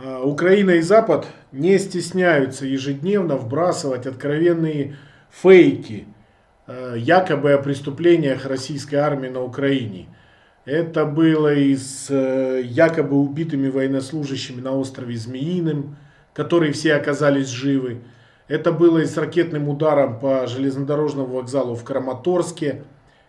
Украина и Запад не стесняются ежедневно вбрасывать откровенные фейки, якобы о преступлениях российской армии на Украине. Это было и с якобы убитыми военнослужащими на острове Змеиным, которые все оказались живы. Это было и с ракетным ударом по железнодорожному вокзалу в Краматорске.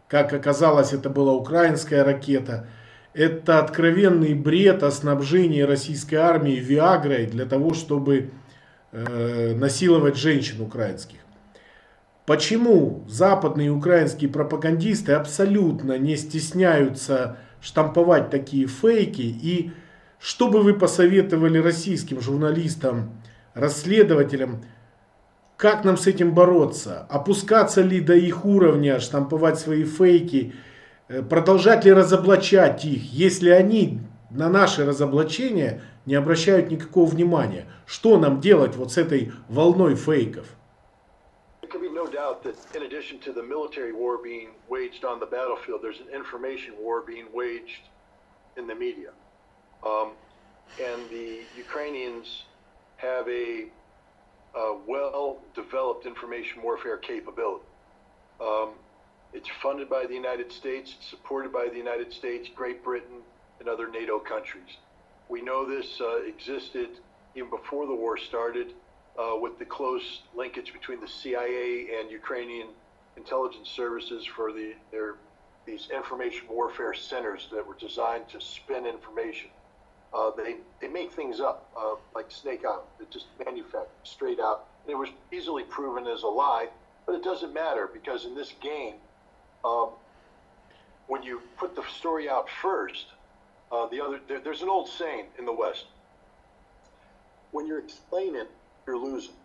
Как оказалось, это была украинская ракета. Это откровенный бред о снабжении российской армии Виагрой для того, чтобы насиловать женщин украинских. Почему западные и украинские пропагандисты абсолютно не стесняются штамповать такие фейки? И что бы вы посоветовали российским журналистам, расследователям, как нам с этим бороться? Опускаться ли до их уровня, штамповать свои фейки? Продолжать ли разоблачать их, если они на наши разоблачения не обращают никакого внимания? Что нам делать вот с этой волной фейков? There can be no doubt that in addition to the military war being waged on the battlefield, there's an information war being waged in the media. And the Ukrainians have a well-developed information warfare capability. It's funded by the United States, it's supported by the United States, Great Britain, and other NATO countries. We know this existed even before the war started with the close linkage between the CIA and Ukrainian intelligence services for these information warfare centers that were designed to spin information. They make things up like Snake Island. They just manufacture straight out. And it was easily proven as a lie, but it doesn't matter because in this game, when you put the story out first, there's an old saying in the West. When you're explaining, you're losing.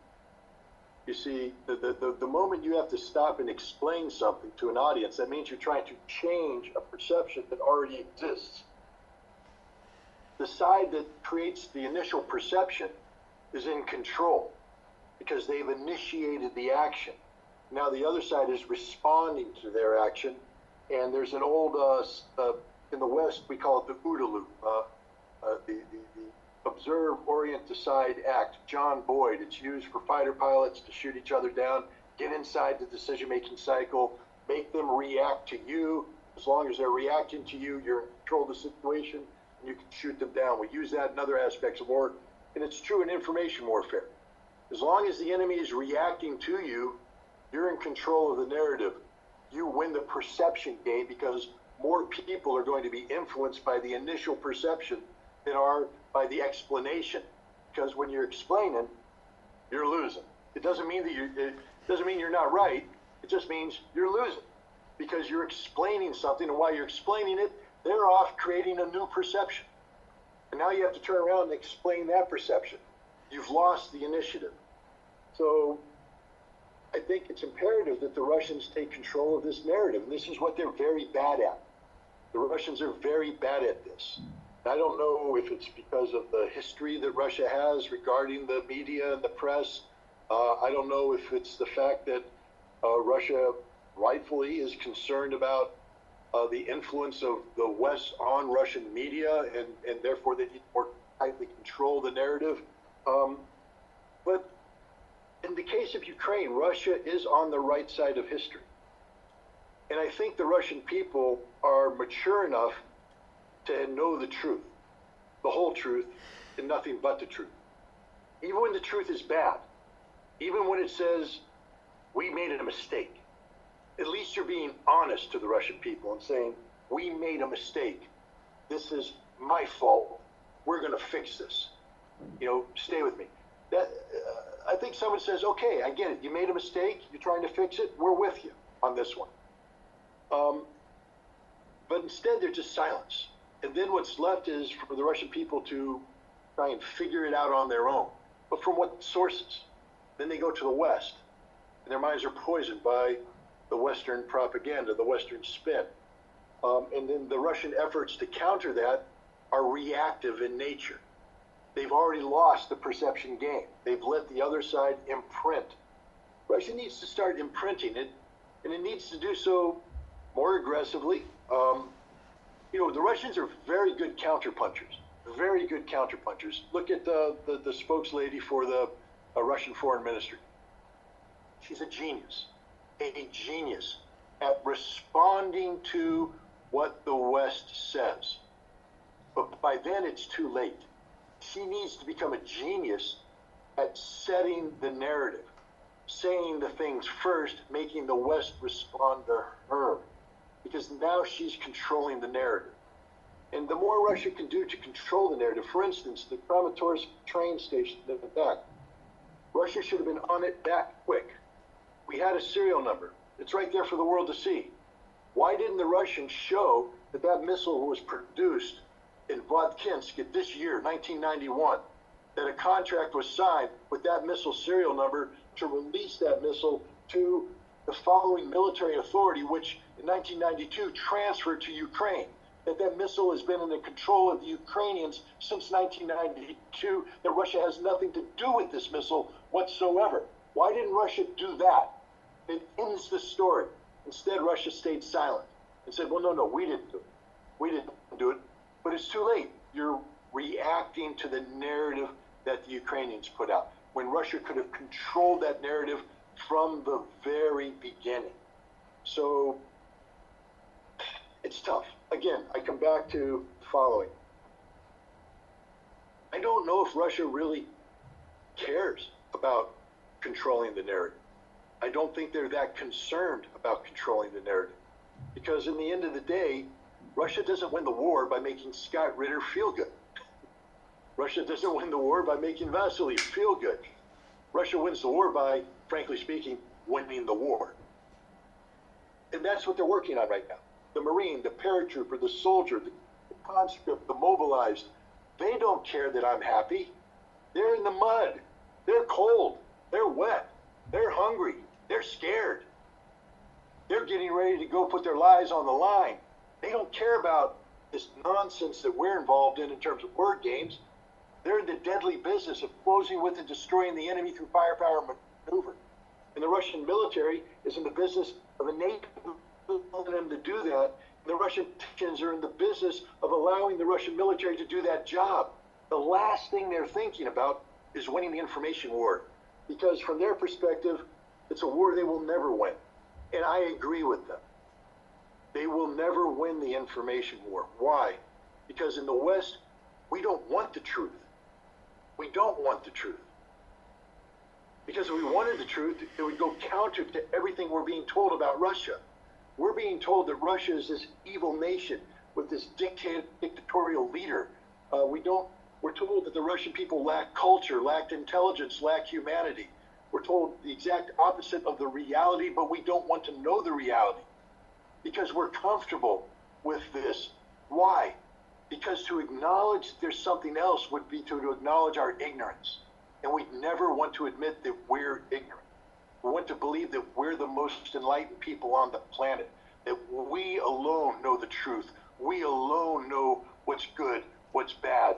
You see, the moment you have to stop and explain something to an audience, that means you're trying to change a perception that already exists. The side that creates the initial perception is in control because they've initiated the action. Now the other side is responding to their action, and there's an old, in the West, we call it the OODA loop, the observe, orient, decide, act. John Boyd, it's used for fighter pilots to shoot each other down, get inside the decision-making cycle, make them react to you. As long as they're reacting to you, you're in control of the situation, and you can shoot them down. We use that in other aspects of war, and it's true in information warfare. As long as the enemy is reacting to you, you're in control of the narrative. You win the perception game because more people are going to be influenced by the initial perception than are by the explanation. Because when you're explaining, you're losing. It doesn't mean that it doesn't mean you're not right. It just means you're losing because you're explaining something, and while you're explaining it, they're off creating a new perception. And now you have to turn around and explain that perception. You've lost the initiative. So I think it's imperative that the Russians take control of this narrative. And this is what they're very bad at. The Russians are very bad at this. I don't know if it's because of the history that Russia has regarding the media and the press. I don't know if it's the fact that Russia rightfully is concerned about the influence of the West on Russian media, and therefore they need to more tightly control the narrative. But in the case of Ukraine, Russia is on the right side of history. And I think the Russian people are mature enough to know the truth, the whole truth, and nothing but the truth. Even when the truth is bad, even when it says, we made a mistake, at least you're being honest to the Russian people and saying, we made a mistake. This is my fault. We're going to fix this. You know, stay with me. I think someone says, okay, I get it. You made a mistake. You're trying to fix it. We're with you on this one. But instead, they're just silence. And then what's left is for the Russian people to try and figure it out on their own. But from what sources? Then they go to the West. And their minds are poisoned by the Western propaganda, the Western spin. And then the Russian efforts to counter that are reactive in nature. They've already lost the perception game. They've let the other side imprint. Russia needs to start imprinting it, and it needs to do so more aggressively. You know, the Russians are very good counterpunchers. very good counterpunchers. Look at the spokeslady for the Russian foreign ministry. She's a genius at responding to what the West says. But by then it's too late. She needs to become a genius at setting the narrative, saying the things first, making the West respond to her. Because now she's controlling the narrative. And the more Russia can do to control the narrative, for instance, the Kramatorsk train station at the back, Russia should have been on it that quick. We had a serial number. It's right there for the world to see. Why didn't the Russians show that that missile was produced in Vodkinsk at this year, 1991, that a contract was signed with that missile serial number to release that missile to the following military authority, which in 1992 transferred to Ukraine? That missile has been in the control of the Ukrainians since 1992, that Russia has nothing to do with this missile whatsoever. Why didn't Russia do that? It ends the story. Instead, Russia stayed silent and said, well, no, we didn't do it. We didn't do it. But it's too late. You're reacting to the narrative that the Ukrainians put out, when Russia could have controlled that narrative from the very beginning. So it's tough. Again, I come back to the following. I don't know if Russia really cares about controlling the narrative. I don't think they're that concerned about controlling the narrative. Because in the end of the day, Russia doesn't win the war by making Scott Ritter feel good. Russia doesn't win the war by making Vassili feel good. Russia wins the war by, frankly speaking, winning the war. And that's what they're working on right now. The Marine, the paratrooper, the soldier, the conscript, the mobilized, they don't care that I'm happy. They're in the mud. They're cold. They're wet. They're hungry. They're scared. They're getting ready to go put their lives on the line. They don't care about this nonsense that we're involved in terms of word games. They're in the deadly business of closing with and destroying the enemy through firepower maneuver. And the Russian military is in the business of enabling them to do that. And the Russian Russians are in the business of allowing the Russian military to do that job. The last thing they're thinking about is winning the information war. Because from their perspective, it's a war they will never win. And I agree with them. They will never win the information war. Why? Because in the West, we don't want the truth. We don't want the truth. Because if we wanted the truth, it would go counter to everything we're being told about Russia. We're being told that Russia is this evil nation with this dictatorial leader. We're told that the Russian people lack culture, lack intelligence, lack humanity. We're told the exact opposite of the reality, but we don't want to know the reality because we're comfortable with this. Why? Because to acknowledge there's something else would be to acknowledge our ignorance. And we never want to admit that we're ignorant. We want to believe that we're the most enlightened people on the planet, that we alone know the truth. We alone know what's good, what's bad.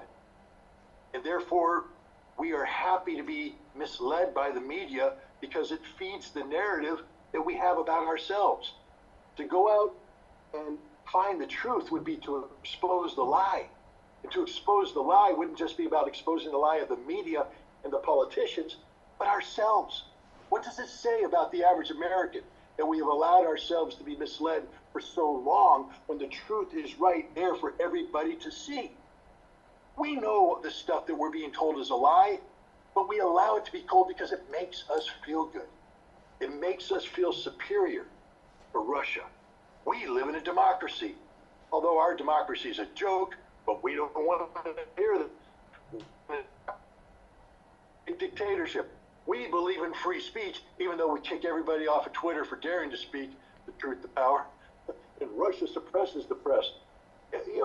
And therefore, we are happy to be misled by the media because it feeds the narrative that we have about ourselves. To go out and find the truth would be to expose the lie. And to expose the lie wouldn't just be about exposing the lie of the media and the politicians, but ourselves. What does it say about the average American that we have allowed ourselves to be misled for so long when the truth is right there for everybody to see? We know the stuff that we're being told is a lie, but we allow it to be told because it makes us feel good. It makes us feel superior to Russia. We live in a democracy. Although our democracy is a joke, but we don't want to hear that. Dictatorship. We believe in free speech, even though we kick everybody off of Twitter for daring to speak the truth to power. And Russia suppresses the press. You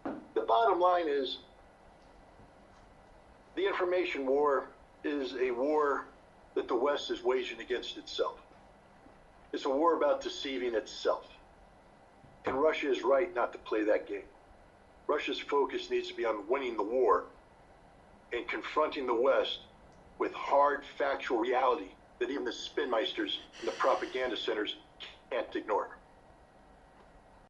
know, the bottom line is the information war is a war that the West is waging against itself. It's a war about deceiving itself. And Russia is right not to play that game. Russia's focus needs to be on winning the war and confronting the West with hard factual reality that even the spinmeisters and the propaganda centers can't ignore.